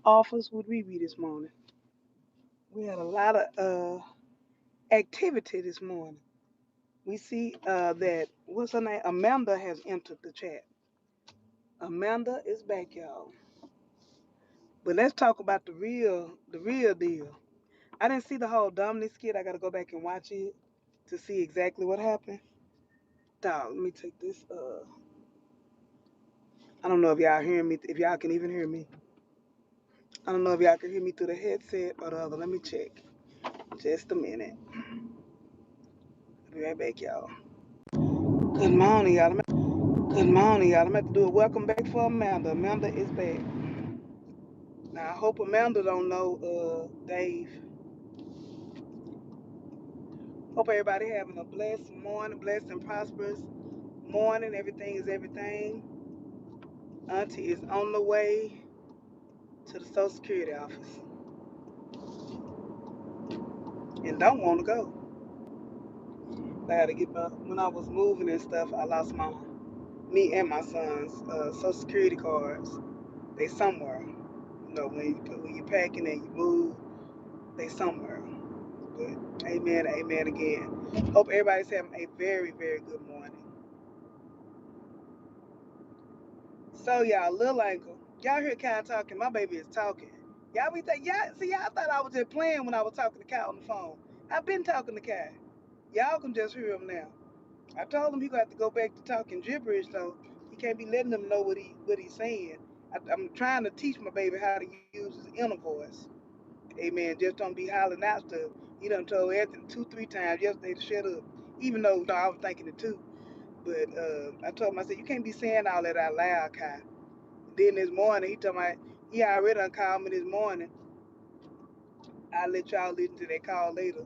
Office with Riri this morning. We had a lot of activity this morning. We see that what's her name? Amanda has entered the chat. Amanda is back, y'all. But let's talk about the real deal. I didn't see the whole Dominic skit. I gotta go back and watch it to see exactly what happened. Dog, let me take this. I don't know if y'all hearing me. If y'all can even hear me. I don't know if y'all can hear me through the headset or the other. Let me check. Just a minute. I'll be right back, y'all. Good morning, y'all. Good morning, y'all. I'm going to do a welcome back for Amanda. Amanda is back. Now, I hope Amanda don't know Dave. Hope everybody having a blessed morning, blessed and prosperous morning. Everything is everything. Auntie is on the way to the Social Security office and don't want to go. I had to get my, when I was moving and stuff, I lost me and my son's Social Security cards. They somewhere. You know, when you packing and you move, they somewhere. But amen, amen again. Hope everybody's having a very, very good morning. So y'all, little ankle, y'all hear Kai talking. My baby is talking. Y'all be thinking, y'all see, y'all thought I was just playing when I was talking to Kai on the phone. I've been talking to Kai. Y'all can just hear him now. I told him he gonna have to go back to talking gibberish though. He can't be letting them know what he's saying. I'm trying to teach my baby how to use his inner voice. Amen. Just don't be hollering out stuff. He done told Anthony 2, 3 times yesterday to shut up. Even though I was thinking it too. But I told him, I said, you can't be saying all that out loud, Kai. Then this morning, he told me, he already done called me this morning. I'll let y'all listen to that call later.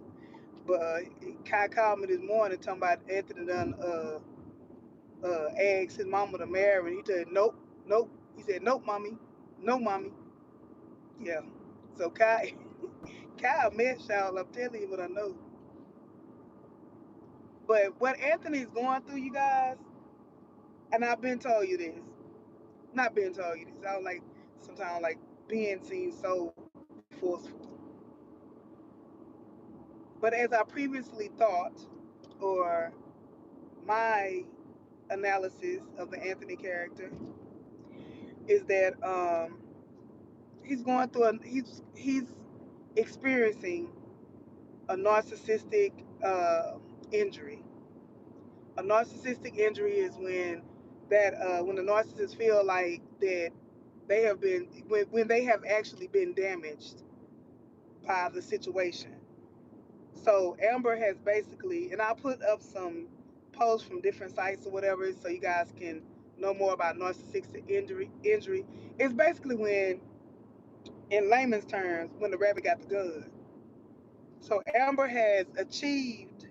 But Kai called me this morning talking about Anthony done asked his mama to marry. And he said, nope, nope. He said, nope, mommy. No, mommy. Yeah. So Kai mess y'all. I'm telling you what I know. But what Anthony's going through, you guys, and I've been told you this, not been told you this. I was like, sometimes like being seen so forceful. But as I previously thought, or my analysis of the Anthony character is that he's going through he's experiencing a narcissistic injury. A narcissistic injury is when the narcissists feel like that they have been when they have actually been damaged by the situation. So Amber has basically, and I'll put up some posts from different sites or whatever, so you guys can know more about narcissistic injury. It's basically when, in layman's terms, when the rabbit got the gun. So Amber has achieved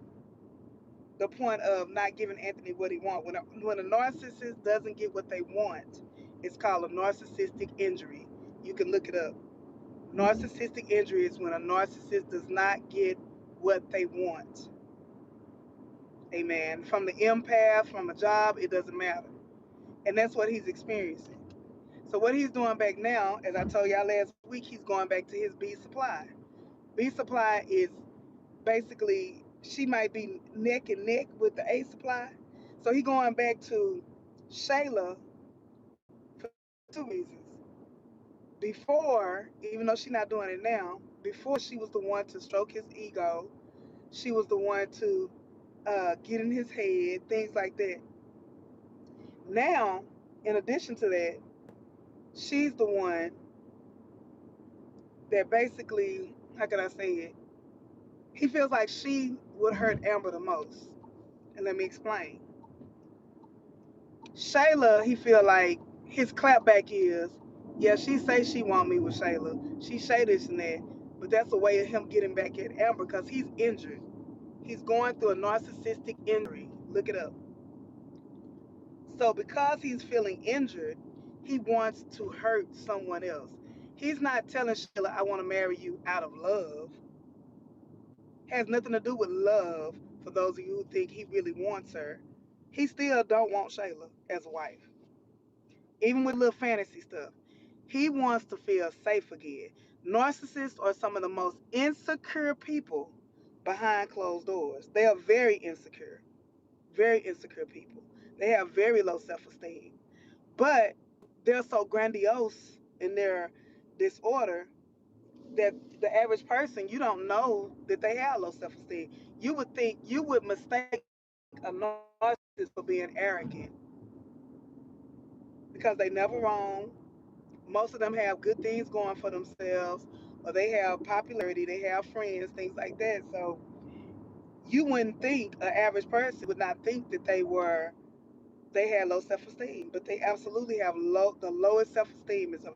the point of not giving Anthony what he wants. When a narcissist doesn't get what they want, it's called a narcissistic injury. You can look it up. Narcissistic injury is when a narcissist does not get what they want. Amen. From the empath, from a job, it doesn't matter. And that's what he's experiencing. So what he's doing back now, as I told y'all last week, he's going back to his B supply. B supply is basically, she might be neck and neck with the A supply. So he going back to Shayla for 2 reasons. Before, even though she's not doing it now, before she was the one to stroke his ego, she was the one to get in his head, things like that. Now, in addition to that, she's the one that basically, how can I say it? He feels like she would hurt Amber the most. And let me explain. Shayla, he feel like his clapback is, yeah, she say she want me with Shayla. She say this and that, but that's a way of him getting back at Amber because he's injured. He's going through a narcissistic injury. Look it up. So because he's feeling injured, he wants to hurt someone else. He's not telling Shayla, I want to marry you out of love. Has nothing to do with love for those of you who think he really wants her. He still don't want Shayla as a wife, even with little fantasy stuff. He wants to feel safe again. Narcissists are some of the most insecure people behind closed doors. They are very insecure people. They have very low self esteem, but they're so grandiose in their disorder that the average person, you don't know that they have low self esteem. You would mistake a narcissist for being arrogant because they never wrong. Most of them have good things going for themselves, or they have popularity, they have friends, things like that. So you wouldn't think an average person would not think that they had low self-esteem, but they absolutely have the lowest self-esteem is a narcissist.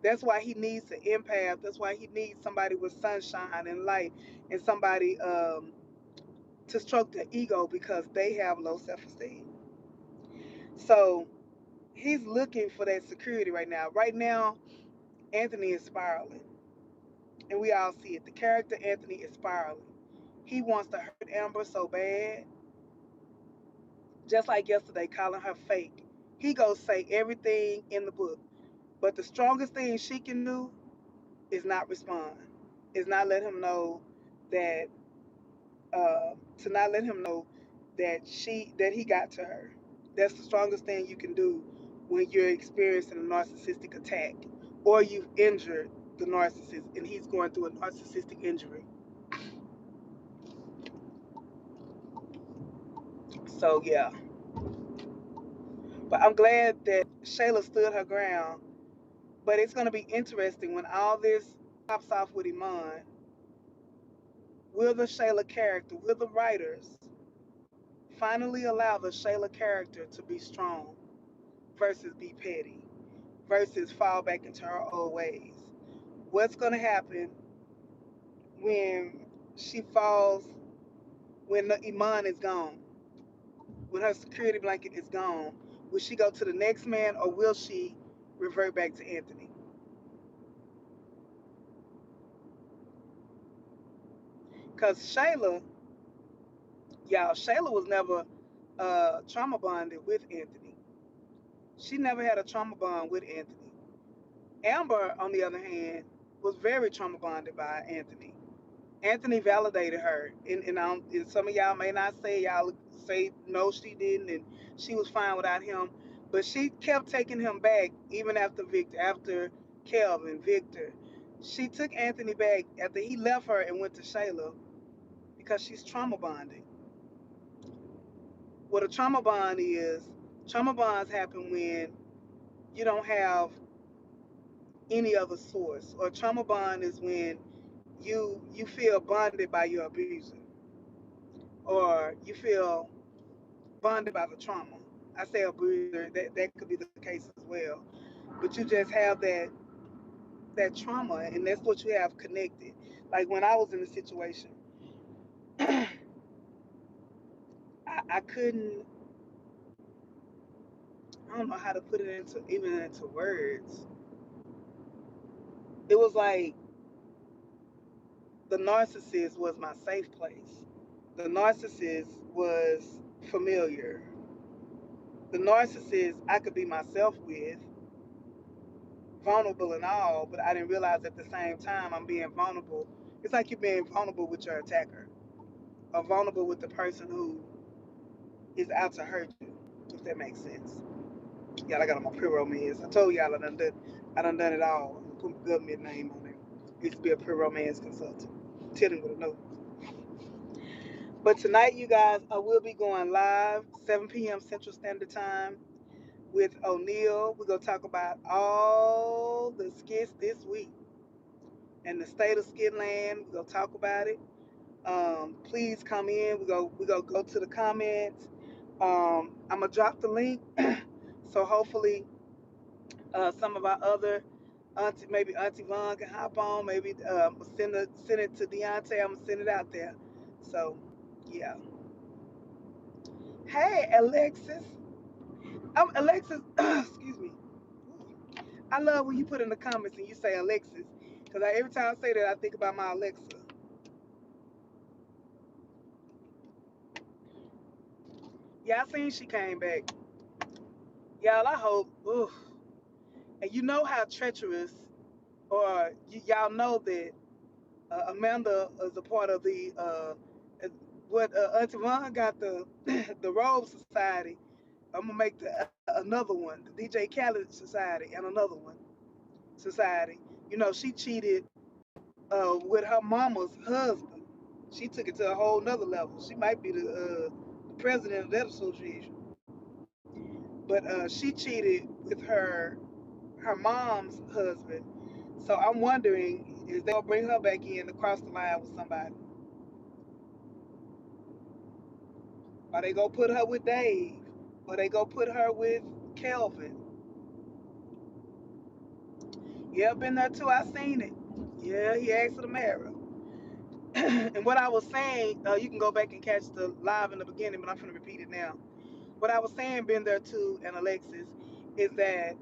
That's why he needs an empath. That's why he needs somebody with sunshine and light, and somebody to stroke their ego because they have low self-esteem. So he's looking for that security right now. Right now, Anthony is spiraling, and we all see it. The character Anthony is spiraling. He wants to hurt Amber so bad, just like yesterday, calling her fake. He goes say everything in the book, but the strongest thing she can do is not respond. Is not let him know that to not let him know that he got to her. That's the strongest thing you can do when you're experiencing a narcissistic attack or you've injured the narcissist and he's going through a narcissistic injury. So yeah, but I'm glad that Shayla stood her ground. But it's going to be interesting when all this pops off with Iman. Will the Shayla character, will the writers finally allow the Shayla character to be strong versus be petty, versus fall back into her old ways? What's going to happen when she falls, when the Iman is gone, when her security blanket is gone? Will she go to the next man or will she revert back to Anthony? Because Shayla was never trauma bonded with Anthony. She never had a trauma bond with Anthony. Amber, on the other hand, was very trauma bonded by Anthony. Anthony validated her, and some of y'all may not say y'all say no, she didn't, and she was fine without him, but she kept taking him back even after Victor, after Kelvin, Victor. She took Anthony back after he left her and went to Shayla because she's trauma bonded. What a trauma bonds happen when you don't have any other source. Or trauma bond is when you feel bonded by your abuser, or you feel bonded by the trauma. I say abuser, that could be the case as well. But you just have that trauma, and that's what you have connected. Like when I was in a situation, I couldn't. I don't know how to put it into even into words. It was like the narcissist was my safe place. The narcissist was familiar. The narcissist I could be myself with, vulnerable and all, but I didn't realize at the same time I'm being vulnerable. It's like you're being vulnerable with your attacker, or vulnerable with the person who is out to hurt you, if that makes sense. Y'all, I got on my pre-romance. I told y'all I done done it all. Put my government name on it. Used to be a pre-romance consultant. Tell them what I know. But tonight, you guys, I will be going live 7 p.m. Central Standard Time with O'Neal. We're gonna talk about all the skits this week and the state of skit land. We're gonna talk about it. Please come in. We gonna go to the comments. I'm gonna drop the link, so hopefully some of our other auntie, maybe Auntie Vaughn can hop on. Maybe send it to Deontay. I'm gonna send it out there. So yeah. Hey Alexis. Alexis. Excuse me. I love when you put in the comments and you say Alexis, because every time I say that, I think about my Alexa. Yeah, I seen she came back. Y'all, I hope. Ooh, And you know how treacherous, or y'all know that Amanda is a part of the what Auntie Ron got the the Robe Society. I'm gonna make another one, the DJ Khaled Society, and another one society. You know, she cheated with her mama's husband. She took it to a whole nother level. She might be the president of that association. But she cheated with her mom's husband. So I'm wondering, is they gonna bring her back in to cross the line with somebody? Or they gonna put her with Dave? Or they gonna put her with Kelvin? Yeah, been there too. I seen it. Yeah, he asked her to marry her. And what I was saying, you can go back and catch the live in the beginning, but I'm gonna repeat it now. What I was saying, been there too, and Alexis, is that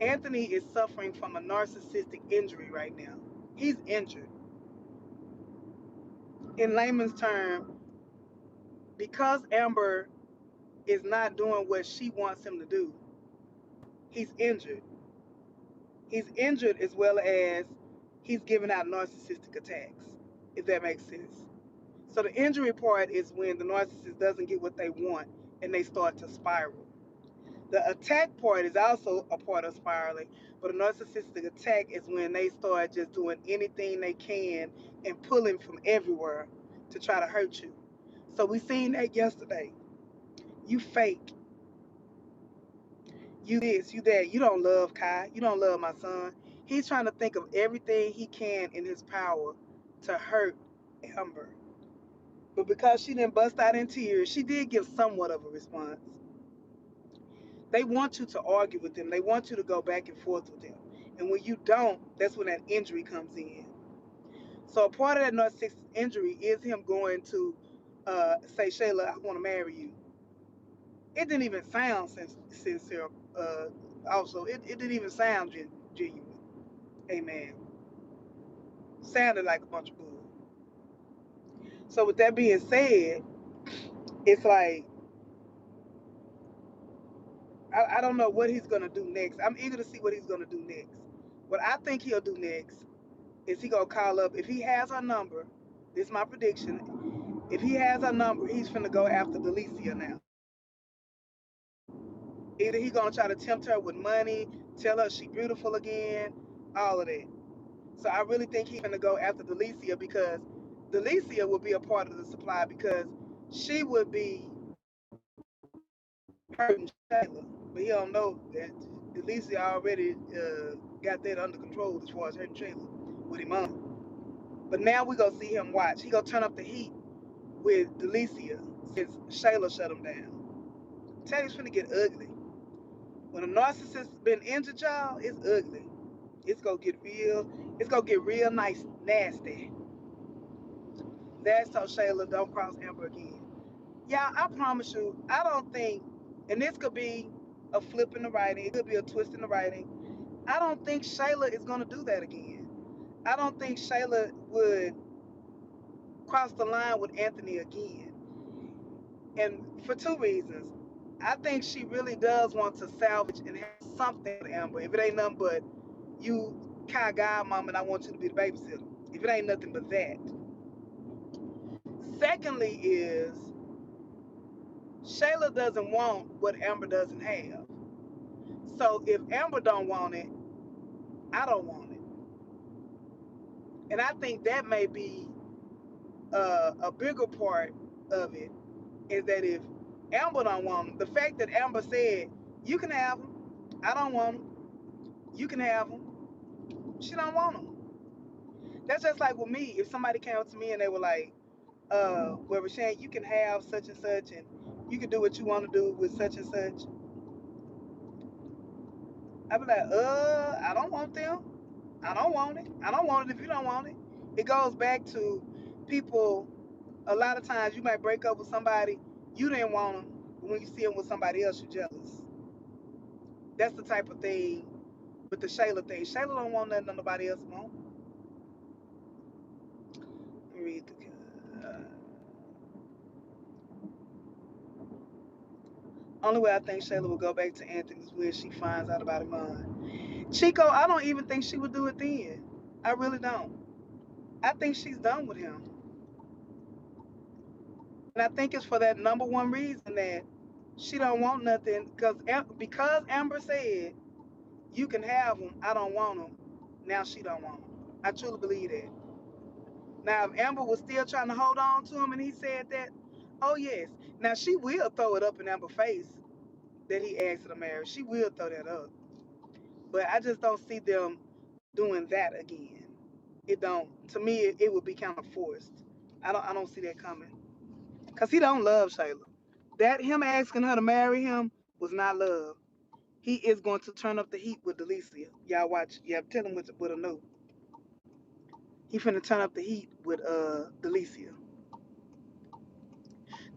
Anthony is suffering from a narcissistic injury right now. He's injured. In layman's term, because Amber is not doing what she wants him to do, he's injured. He's injured as well as he's giving out narcissistic attacks, if that makes sense. So the injury part is when the narcissist doesn't get what they want and they start to spiral. The attack part is also a part of spiraling, but a narcissistic attack is when they start just doing anything they can and pulling from everywhere to try to hurt you. So we seen that yesterday. You fake, you this, you that. You don't love Kai. You don't love my son. He's trying to think of everything he can in his power to hurt Amber. But because she didn't bust out in tears, she did give somewhat of a response. They want you to argue with them. They want you to go back and forth with them. And when you don't, that's when that injury comes in. So a part of that narcissistic injury is him going to say, Shayla, I want to marry you. It didn't even sound sincere. Also, it didn't even sound genuine. Amen. Sounded like a bunch of bull. So with that being said, it's like I don't know what he's gonna do next. I'm eager to see what he's gonna do next. What I think he'll do next is he gonna call up if he has her number. This is my prediction. If he has her number, he's finna go after Delicia now. Either he gonna try to tempt her with money, tell her she beautiful again, all of that. So I really think he's finna go after Delicia because Delicia would be a part of the supply because she would be hurting Shayla, but he don't know that Delicia already got that under control as far as hurting Shayla with him on. But now we gonna see him watch. He gonna turn up the heat with Delicia since Shayla shut him down. Tell you it's finna get ugly. When a narcissist been injured, y'all, it's ugly. It's gonna get real. It's gonna get real nice, nasty. That's so Shayla don't cross Amber again. Yeah, I promise you, I don't think, and this could be a flip in the writing, it could be a twist in the writing. I don't think Shayla is gonna do that again. I don't think Shayla would cross the line with Anthony again. And for two reasons. I think she really does want to salvage and have something with Amber. If it ain't nothing but you, Kai Godmom, and I want you to be the babysitter. If it ain't nothing but that. Secondly, is Shayla doesn't want what Amber doesn't have. So if Amber don't want it, I don't want it. And I think that may be a bigger part of it is that if Amber don't want them, the fact that Amber said, you can have them, I don't want them, you can have them, she don't want them. That's just like with me. If somebody came up to me and they were like, well, Rashan, you can have such and such, and you can do what you want to do with such and such. I'd be like, I don't want them. I don't want it. I don't want it if you don't want it. It goes back to people. A lot of times you might break up with somebody, you didn't want them, but when you see them with somebody else, you're jealous. That's the type of thing with the Shayla thing. Shayla don't want nothing nobody else want. Read the only way I think Shayla will go back to Anthony is when she finds out about Iman. Chico, I don't even think she would do it then. I really don't. I think she's done with him. And I think it's for that number one reason that she don't want nothing because Amber said you can have him. I don't want him. Now she don't want him. I truly believe that. Now if Amber was still trying to hold on to him and he said that, oh yes. Now she will throw it up in Amber's face that he asked her to marry. She will throw that up. But I just don't see them doing that again. It don't. To me, it would be kind of forced. I don't see that coming. Cause he don't love Shayla. That him asking her to marry him was not love. He is going to turn up the heat with Delicia. Y'all watch. Yeah, tell him with a no. He finna turn up the heat with Delicia.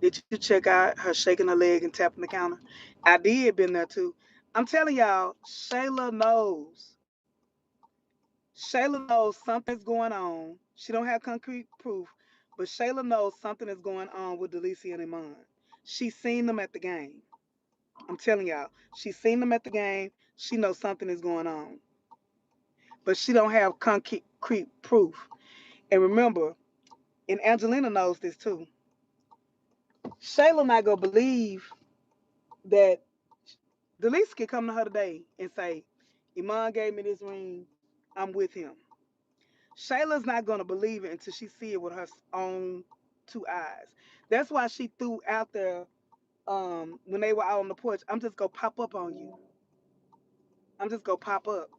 Did you check out her shaking her leg and tapping the counter? I did been there too. I'm telling y'all, Shayla knows. Shayla knows something's going on. She don't have concrete proof, but Shayla knows something is going on with Delicia and Iman. She's seen them at the game. I'm telling y'all, she's seen them at the game. She knows something is going on, but she don't have concrete proof. And remember, and Angelina knows this too. Shayla not gonna believe that Delicia can come to her today and say, "Iman gave me this ring. I'm with him." Shayla's not gonna believe it until she see it with her own two eyes. That's why she threw out there when they were out on the porch. I'm just gonna pop up on you. I'm just gonna pop up.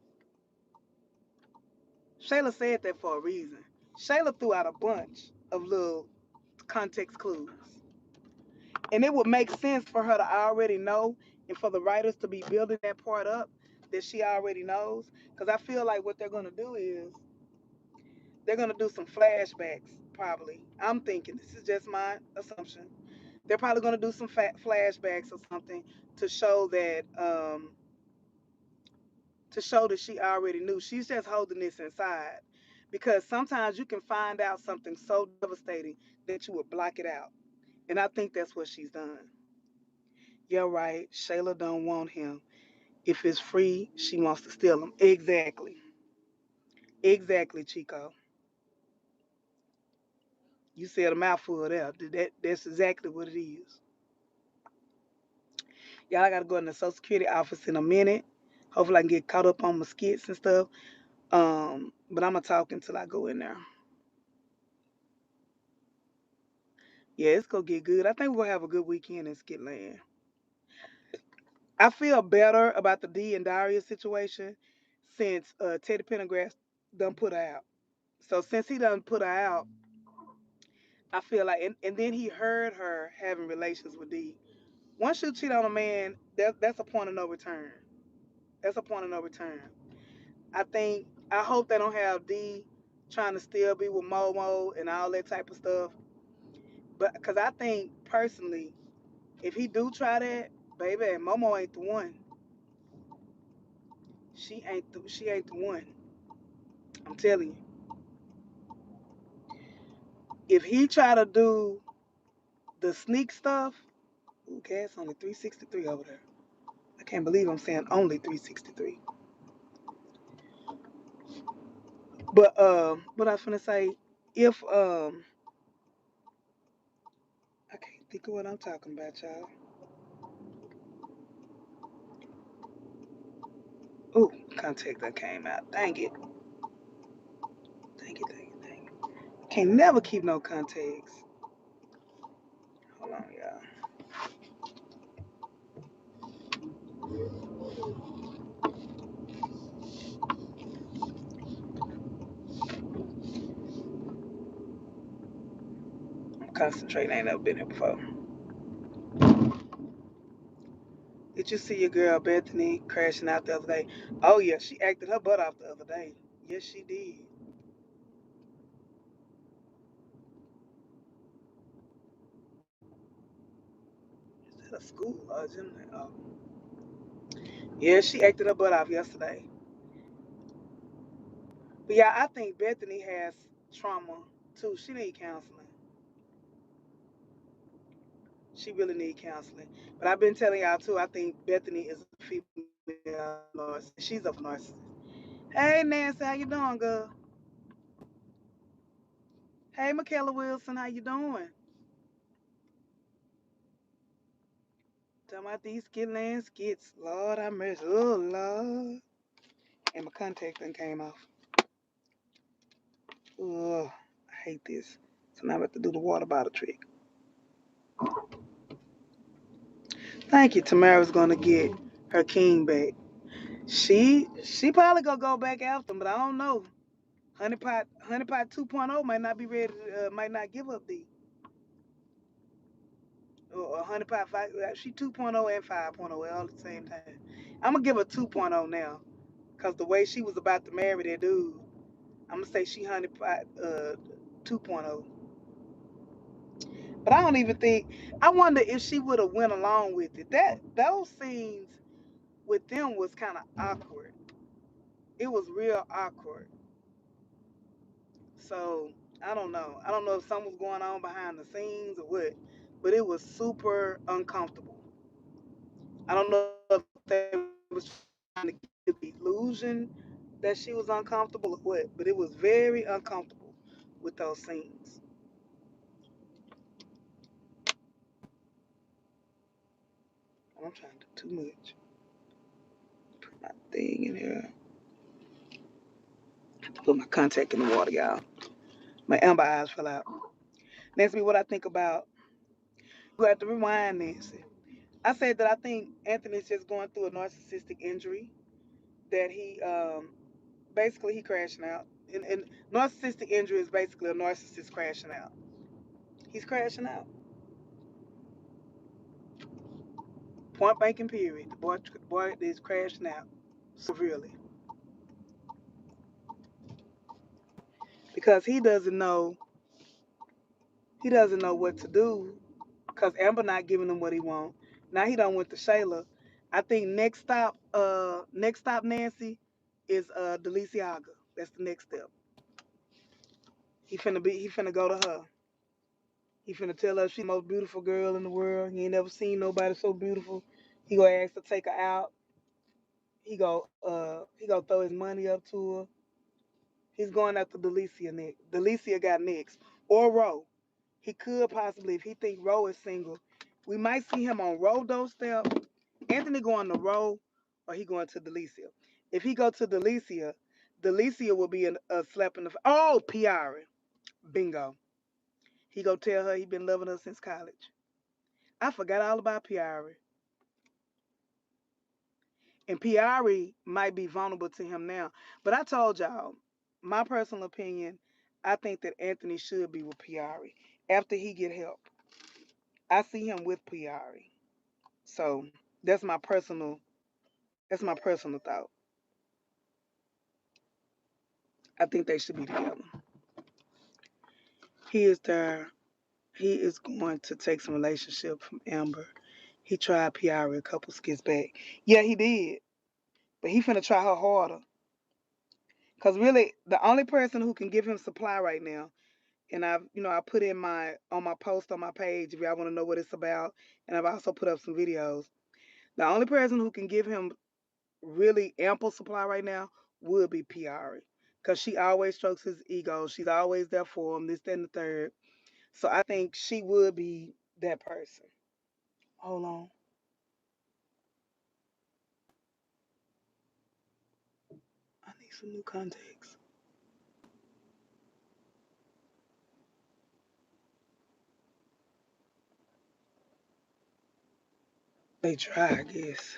Shayla said that for a reason. Shayla threw out a bunch of little context clues. And it would make sense for her to already know and for the writers to be building that part up that she already knows. Because I feel like what they're going to do is they're going to do some flashbacks, probably. I'm thinking, this is just my assumption. They're probably going to do some flashbacks or something to show that she already knew. She's just holding this inside. Because sometimes you can find out something so devastating that you would block it out. And I think that's what she's done. You're right. Shayla don't want him. If it's free, she wants to steal him. Exactly. Exactly, Chico. You said a mouthful there. That's exactly what it is. Y'all, I gotta go in the Social Security office in a minute. Hopefully I can get caught up on my skits and stuff. But I'm gonna talk until I go in there. Yeah, it's gonna get good. I think we're gonna have a good weekend in Skitland. I feel better about the D and Daria situation since Teddy Pendergrass done put her out. So since he done put her out, I feel like, and then he heard her having relations with D. Once you cheat on a man, that's a point of no return. That's a point of no return. I hope they don't have D trying to still be with Momo and all that type of stuff. But because I think personally, if he do try that, baby, Momo ain't the one. She ain't the one. I'm telling you. If he try to do the sneak stuff, ooh, gas only 363 over there. I can't believe I'm saying only 363. But what I was gonna say, if I can't think of what I'm talking about, y'all. Ooh, contact that came out. Dang it. Dang it, dang it, dang it. Can't never keep no contacts. Hold on, y'all. I'm concentrating. I ain't never been here before. Did you see your girl Bethany crashing out the other day? Oh yeah, she acted her butt off the other day. Yes, she did. Is that a school or a gym? Oh. Yeah, she acted her butt off yesterday. But yeah, I think Bethany has trauma too. She need counseling. She really need counseling. But I've been telling y'all too. I think Bethany is a female narcissist. She's a narcissist. Hey Nancy, how you doing, girl? Hey Michaela Wilson, how you doing? Talking about these skitland skits. Lord I mercy. Oh Lord. And my contact thing came off. Ugh, I hate this. So now I have to do the water bottle trick. Thank you. Tamara's gonna get her king back. She probably gonna go back after him, but I don't know. Honeypot 2.0 might not be ready. Might not give up the or Honeypot 5. She 2.0 and 5.0 all at the same time. I'm gonna give her 2.0 now, cause the way she was about to marry that dude, I'm gonna say she Honeypot 2.0. But I don't even think. I wonder if she would have went along with it. Those scenes with them was kind of awkward. It was real awkward. So I don't know. I don't know if something was going on behind the scenes or what, but it was super uncomfortable. I don't know if they was trying to give the illusion that she was uncomfortable or what, but it was very uncomfortable with those scenes. I'm trying to do too much. Put my thing in here. I have to put my contact in the water, y'all. My amber eyes fell out. Nancy, what I think about. You have to rewind, Nancy. I said that I think Anthony's just going through a narcissistic injury. That he basically he crashing out. And narcissistic injury is basically a narcissist crashing out. He's crashing out. Point blank and period. The boy is crashing out severely because he doesn't know what to do because Amber not giving him what he want. Now he done went to Shayla. I think next stop Nancy is Deliciaga. That's the next step. He finna go to her. He finna tell her she's the most beautiful girl in the world. He ain't never seen nobody so beautiful. He gonna ask to take her out. He gonna throw his money up to her. He's going after Delicia next. Delicia got next. Or Ro. He could possibly, if he think Ro is single, we might see him on Ro doorstep. Anthony going to Ro, or he going to Delicia. If he go to Delicia, Delicia will be a slap in the oh Piara. Bingo. He go tell her he been loving her since college. I forgot all about Piari. And Piari might be vulnerable to him now. But I told y'all, my personal opinion, I think that Anthony should be with Piari after he get help. I see him with Piari. So that's my personal thought. I think they should be together. He is there. He is going to take some relationship from Amber. He tried Piari a couple skits back. Yeah, he did. But he finna try her harder. Cause really, the only person who can give him supply right now, and I put in my on my post on my page if y'all want to know what it's about, and I've also put up some videos. The only person who can give him really ample supply right now would be Piari, cause she always strokes his ego. She's always there for him. This, that, and the third. So I think she would be that person. Hold on, I need some new contacts. They try, I guess.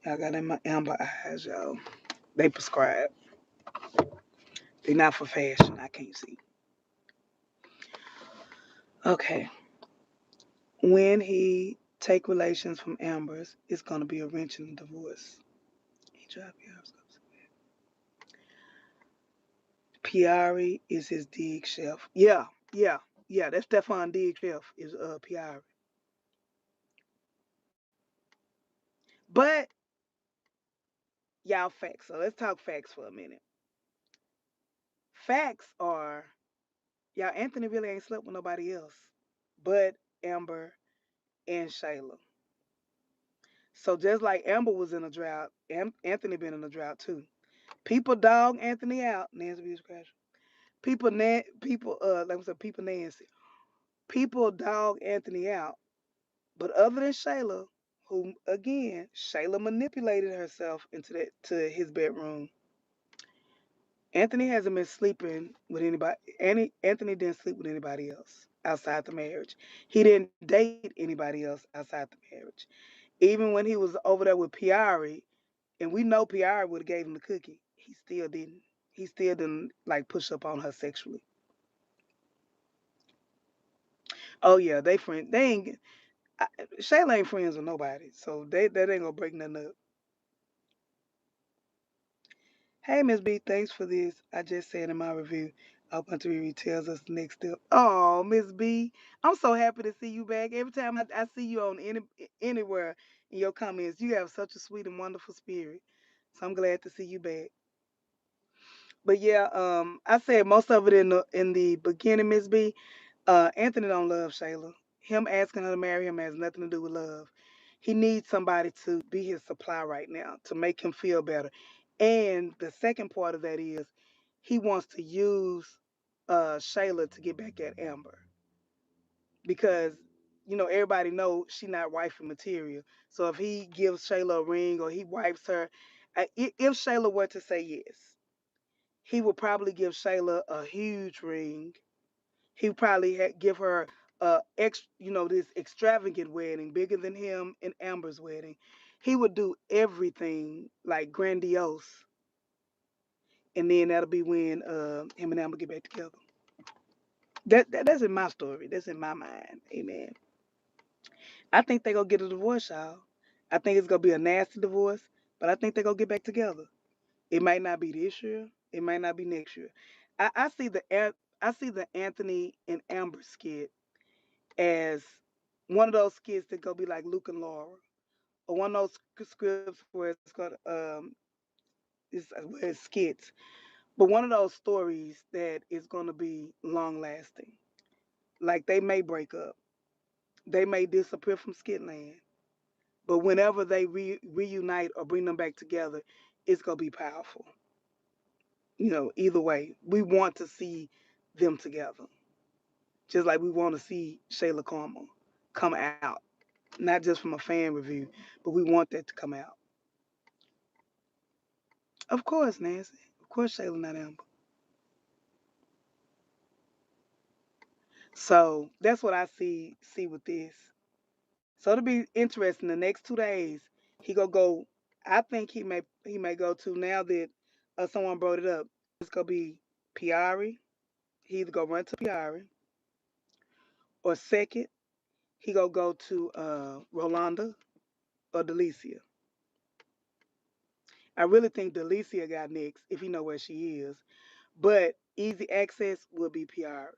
I got in my amber eyes, y'all. They prescribe. They not for fashion. I can't see. Okay. When he take relations from Amber's, it's gonna be a wrench in the divorce. He dropped yours. Piari is his dig chef. Yeah, yeah, yeah. That's Stefan dig chef is Piari. But y'all facts. So let's talk facts for a minute. Facts are y'all Anthony really ain't slept with nobody else. But Amber and Shayla. So just like Amber was in a drought, Anthony been in a drought too. People dog Anthony out. Nancy Beach Crash. Like I said, people Nancy. People dog Anthony out. But other than Shayla, who again, Shayla manipulated herself into that to his bedroom. Anthony hasn't been sleeping with anybody. Anthony didn't sleep with anybody else outside the marriage. He didn't date anybody else outside the marriage. Even when he was over there with Piari, and we know Piari would have gave him the cookie, he still didn't. He still didn't like push up on her sexually. Oh yeah, they friend. They ain't. I, Shayla ain't friends with nobody, so that ain't gonna break nothing up. Hey, Miss B, thanks for this. I just said in my review, I hope AuntyReRe tells us the next step. Oh, Miss B, I'm so happy to see you back. Every time I see you on anywhere in your comments, you have such a sweet and wonderful spirit. So I'm glad to see you back. But yeah, I said most of it in the beginning, Miss B. Anthony don't love Shayla. Him asking her to marry him has nothing to do with love. He needs somebody to be his supply right now to make him feel better. And the second part of that is he wants to use Shayla to get back at Amber because everybody knows she not wifey material. So if he gives Shayla a ring or he wipes her, if Shayla were to say yes, he would probably give Shayla a huge ring. He would probably give her this extravagant wedding, bigger than him and Amber's wedding. He would do everything like grandiose, and then that'll be when him and Amber get back together. That's in my story. That's in my mind. Amen. I think they gonna get a divorce, y'all. I think it's gonna be a nasty divorce, but I think they gonna get back together. It might not be this year. It might not be next year. I see I see the Anthony and Amber skit as one of those skits that gonna be like Luke and Laura, or one of those scripts where it's gonna where it's skits, but one of those stories that is gonna be long lasting. Like they may break up, they may disappear from Skitland, but whenever they reunite or bring them back together, it's gonna be powerful. Either way, we want to see them together, just like we want to see Shayla Carmel come out, not just from a fan review, but we want that to come out. Of course, Nancy. Of course, Shayla not Amber. So that's what I see with this. So it'll be interesting. The next 2 days, he gonna go. I think he may go to now that someone brought it up. It's gonna be Piari. He either gonna run to Piari, or second, he gonna go to Rolanda or Delicia. I really think Delicia got next if he know where she is. But easy access will be Piari.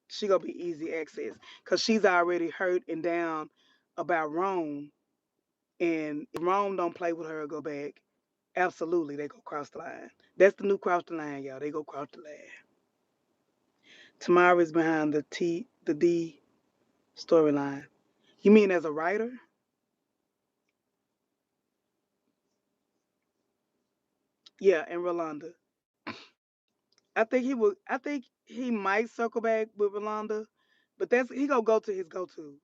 She gonna be easy access because she's already hurt and down about Rome. And if Rome don't play with her or go back, absolutely they go cross the line. That's the new cross the line, y'all. They go cross the line. Tamara is behind the D storyline. You mean as a writer? Yeah, and Rolanda. I think he will. I think he might circle back with Rolanda, but that's he gonna go to his go tos.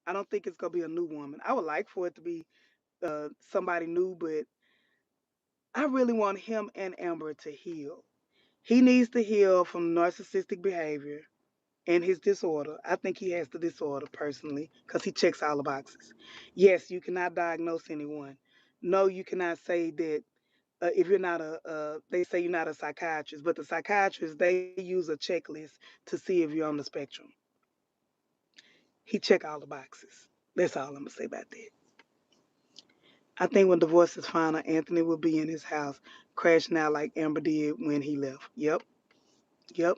I don't think it's gonna be a new woman. I would like for it to be somebody new, but I really want him and Amber to heal. He needs to heal from narcissistic behavior and his disorder. I think he has the disorder personally because he checks all the boxes. Yes, you cannot diagnose anyone. No, you cannot say that if you're not they say you're not a psychiatrist, but the psychiatrists, they use a checklist to see if you're on the spectrum. He check all the boxes. That's all I'm gonna say about that. I think when divorce is final, Anthony will be in his house crashing out like Amber did when he left. Yep, yep.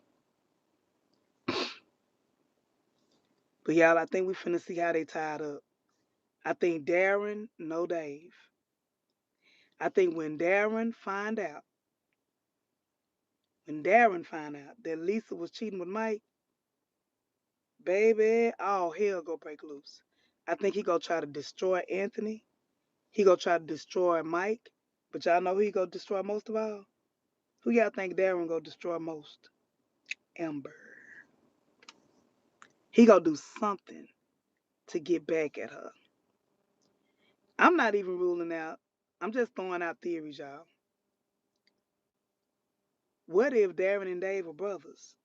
But y'all, I think we finna see how they tied up. I think Darren, no Dave. I think when Darren find out that Lisa was cheating with Mike, baby, all hell go break loose. I think he gonna try to destroy Anthony. He gonna try to destroy Mike. But y'all know who he gonna destroy most of all? Who y'all think Darren gonna destroy most? Amber. He gonna do something to get back at her. I'm not even ruling out. I'm just throwing out theories, y'all. What if Darren and Dave are brothers?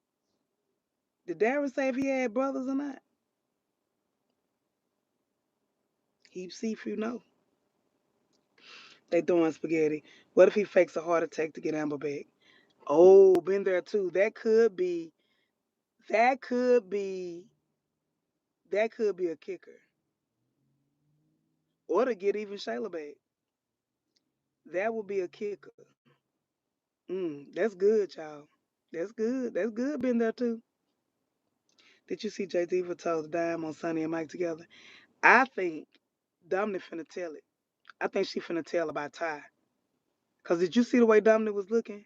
Did Darren say if he had brothers or not? He see if you know. They throwing spaghetti. What if he fakes a heart attack to get Amber back? Oh, been there too. That could be that could be a kicker. Or to get even Shayla back. That would be a kicker. That's good, y'all. That's good. That's good been there too. Did you see Jay Diva told the dime on Sonny and Mike together? I think Dominic finna tell it. I think she finna tell about Ty. Cause did you see the way Dominic was looking?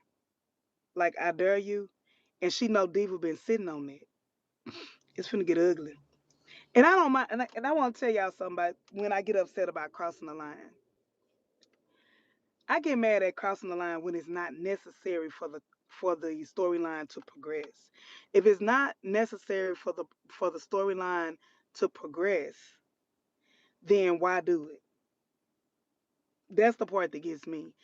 Like I dare you. And she know Diva been sitting on that. It's finna get ugly. And I don't mind and I want to tell y'all something about when I get upset about crossing the line. I get mad at crossing the line when it's not necessary for the storyline to progress. If it's not necessary for the storyline to progress, then why do it? That's the part that gets me.